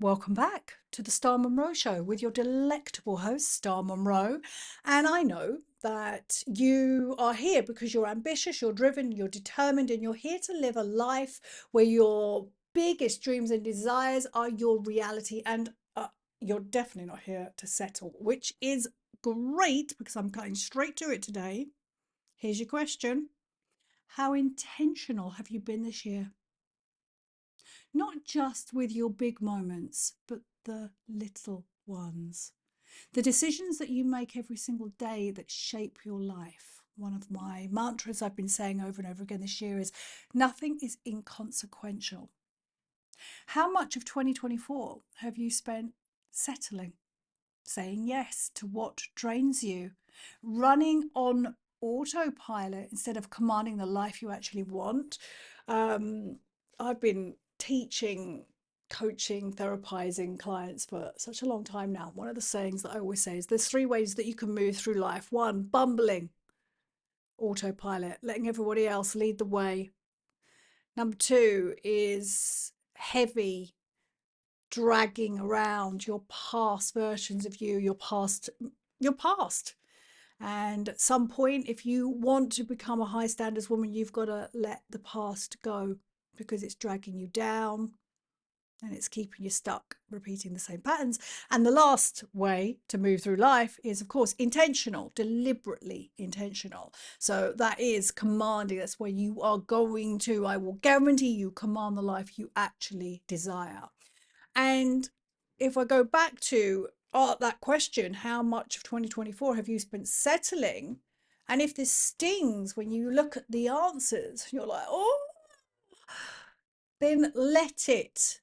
Welcome back to the Star Monroe Show with your delectable host, Star Monroe. And I know that you are here because you're ambitious, you're driven, you're determined, and you're here to live a life where your biggest dreams and desires are your reality. And you're definitely not here to settle, which is great because I'm going straight to it today. Here's your question. How intentional have you been this year? Not just with your big moments, but the little ones. The decisions that you make every single day that shape your life. One of my mantras I've been saying over and over again this year is nothing is inconsequential. How much of 2024 have you spent settling, saying yes to what drains you, running on autopilot instead of commanding the life you actually want? I've been teaching, coaching, therapizing clients for such a long time now. One of the sayings that I always say is there's three ways that you can move through life. One, bumbling, autopilot, letting everybody else lead the way. Number two is heavy, dragging around your past versions of you, your past. And at some point, if you want to become a high standards woman, you've got to let the past go because it's dragging you down and it's keeping you stuck repeating the same patterns. And the last way to move through life is, of course, intentional, deliberately intentional. So that is commanding. That's where you are going to, I will guarantee you, command the life you actually desire. And if I go back to that question, how much of 2024 have you spent settling? And if this stings when you look at the answers, you're like, oh, then let it.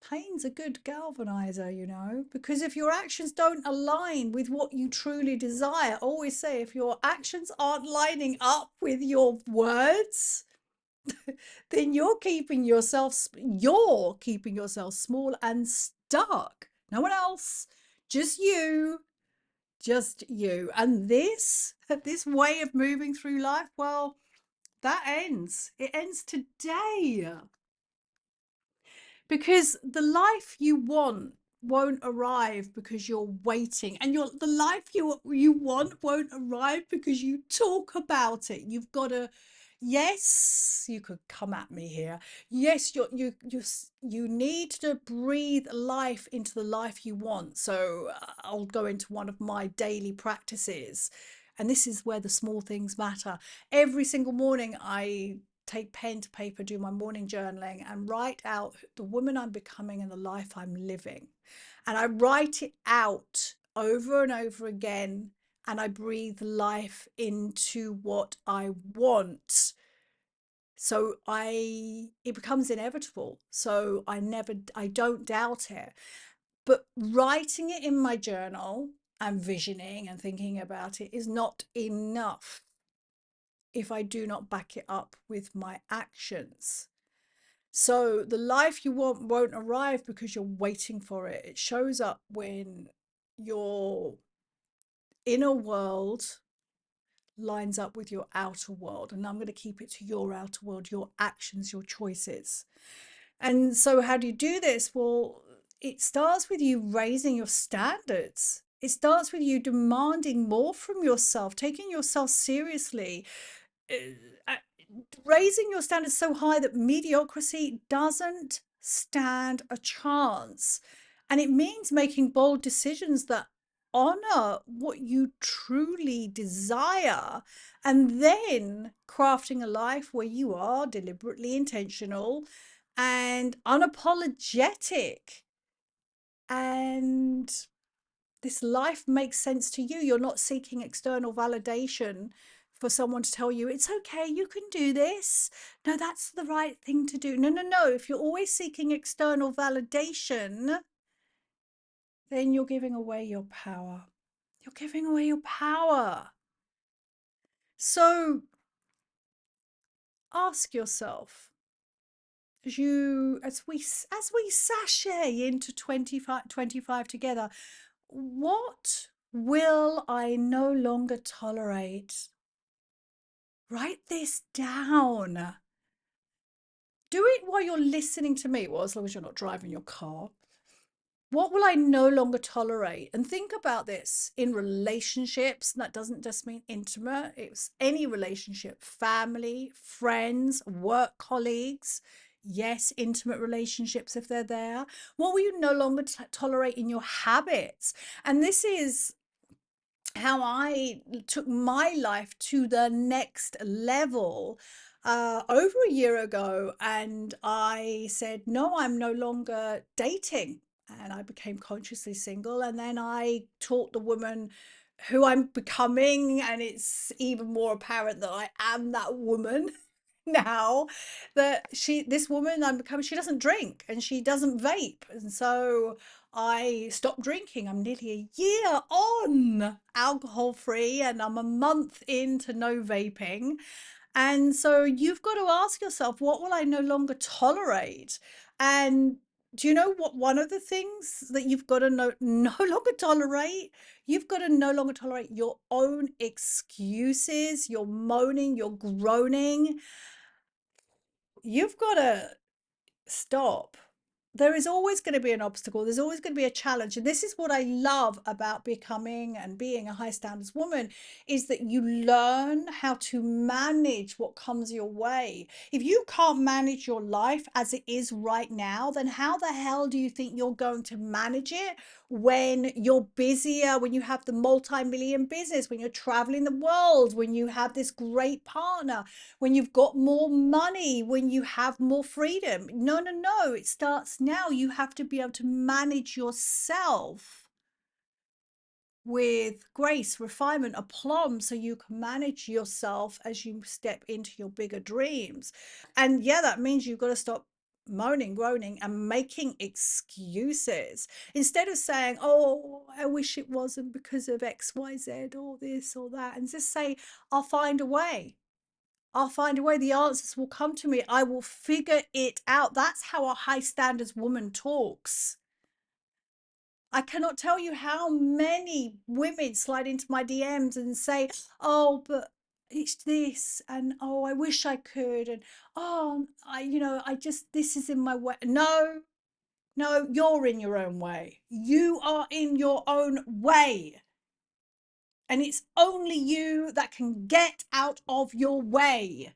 Pain's a good galvanizer, because if your actions don't align with what you truly desire, always say if your actions aren't lining up with your words, then you're keeping yourself small and stuck. No one else, just you, just you. And this way of moving through life, well, that ends. It ends today. Because the life you want won't arrive because you're waiting, and the life you want won't arrive because you talk about it. You've got to, yes, you could come at me here. Yes, you need to breathe life into the life you want. So I'll go into one of my daily practices, and this is where the small things matter. Every single morning I take pen to paper, do my morning journaling, and write out the woman I'm becoming and the life I'm living. And I write it out over and over again, and I breathe life into what I want. So it becomes inevitable. So I don't doubt it. But writing it in my journal and visioning and thinking about it is not enough if I do not back it up with my actions. So the life you want won't arrive because you're waiting for it. It shows up when your inner world lines up with your outer world. And I'm going to keep it to your outer world, your actions, your choices. And so, how do you do this? Well, it starts with you raising your standards. It starts with you demanding more from yourself, taking yourself seriously, uh, raising your standards so high that mediocrity doesn't stand a chance. And it means making bold decisions that honor what you truly desire, and then crafting a life where you are deliberately intentional and unapologetic. And this life makes sense to you. You're not seeking external validation for someone to tell you it's okay, you can do this. No, that's the right thing to do. No, no, no. If you're always seeking external validation, then you're giving away your power. You're giving away your power. So ask yourself, as we sashay into 2025 together, what will I no longer tolerate? Write this down. Do it while you're listening to me, well, as long as you're not driving your car. What will I no longer tolerate? And think about this in relationships. That doesn't just mean intimate, it's any relationship, family, friends, work colleagues. Yes, intimate relationships if they're there. What will you no longer tolerate in your habits? And this is how I took my life to the next level over a year ago. And I said, no, I'm no longer dating. And I became consciously single. And then I taught the woman who I'm becoming. And it's even more apparent that I am that woman now, that this woman I'm becoming, she doesn't drink and she doesn't vape. And so I stopped drinking. I'm nearly a year on alcohol free and I'm a month into no vaping. And so you've got to ask yourself, what will I no longer tolerate? And do you know what one of the things that you've got to no longer tolerate? You've got to no longer tolerate your own excuses, your moaning, your groaning. You've got to stop. There is always going to be an obstacle. There's always going to be a challenge. And this is what I love about becoming and being a high standards woman, is that you learn how to manage what comes your way. If you can't manage your life as it is right now, then how the hell do you think you're going to manage it when you're busier, when you have the multi-million business, when you're traveling the world, when you have this great partner, when you've got more money, when you have more freedom? No, no, no. It starts now. You have to be able to manage yourself with grace, refinement, aplomb, so you can manage yourself as you step into your bigger dreams. And yeah, that means you've got to stop moaning, groaning, and making excuses instead of saying, oh, I wish it wasn't because of XYZ or this or that, and just say, I'll find a way. I'll find a way. The answers will come to me. I will figure it out. That's how a high standards woman talks. I cannot tell you how many women slide into my DMs and say, oh, but it's this, and oh, I wish I could, and oh, I just, this is in my way. No, no, you're in your own way. You are in your own way. And it's only you that can get out of your way.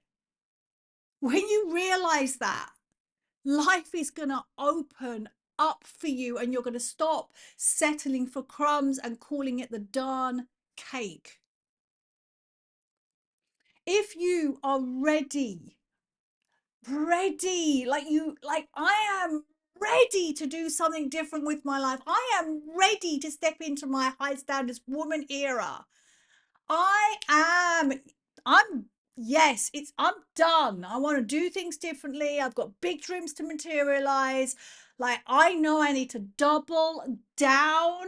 When you realize that, life is going to open up for you and you're going to stop settling for crumbs and calling it the darn cake. If you are ready, like I am ready to do something different with my life, I am ready to step into my high standards woman era. I am, I'm, yes, I'm done. I want to do things differently. I've got big dreams to materialize. Like, I know I need to double down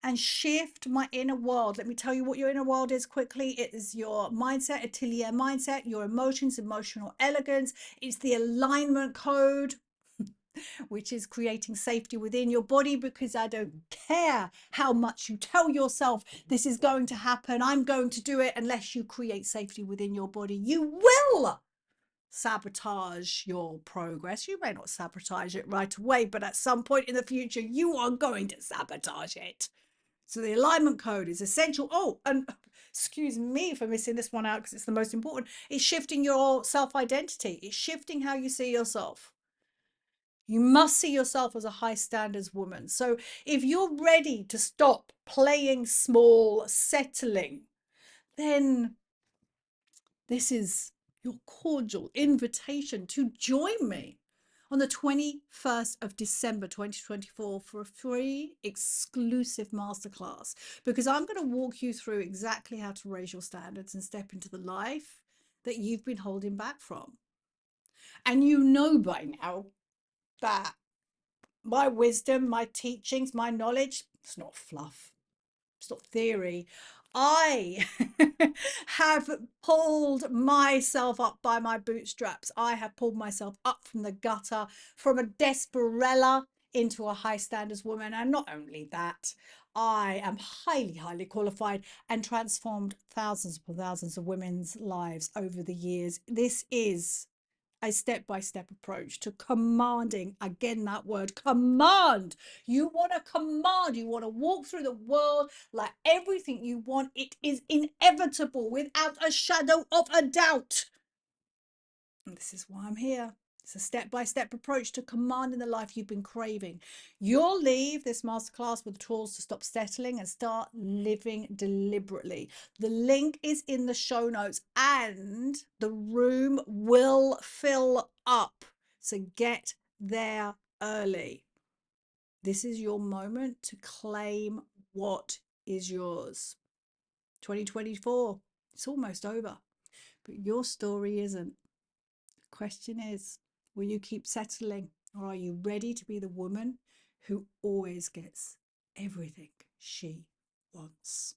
and shift my inner world. Let me tell you what your inner world is quickly. It is your mindset, atelier mindset, your emotions, emotional elegance. It's the alignment code, which is creating safety within your body, because I don't care how much you tell yourself this is going to happen, I'm going to do it, unless you create safety within your body, you will sabotage your progress. You may not sabotage it right away, but at some point in the future, you are going to sabotage it. So the alignment code is essential. Oh, and excuse me for missing this one out because it's the most important. It's shifting your self-identity. It's shifting how you see yourself. You must see yourself as a high standards woman. So if you're ready to stop playing small, settling, then this is your cordial invitation to join me on the 21st of December 2024 for a free exclusive masterclass, because I'm going to walk you through exactly how to raise your standards and step into the life that you've been holding back from. And you know by now that my wisdom, my teachings, my knowledge, it's not fluff, it's not theory. I have pulled myself up by my bootstraps. I have pulled myself up from the gutter, from a desperella into a high standards woman. And not only that, I am highly, highly qualified and transformed thousands upon thousands of women's lives over the years. This is a step-by-step approach to commanding, again, that word command. You want to command, you want to walk through the world like everything you want. It is inevitable without a shadow of a doubt. And this is why I'm here. It's a step-by-step approach to commanding the life you've been craving. You'll leave this masterclass with tools to stop settling and start living deliberately. The link is in the show notes and the room will fill up. So get there early. This is your moment to claim what is yours. 2024, it's almost over, but your story isn't. Question is, will you keep settling, or are you ready to be the woman who always gets everything she wants?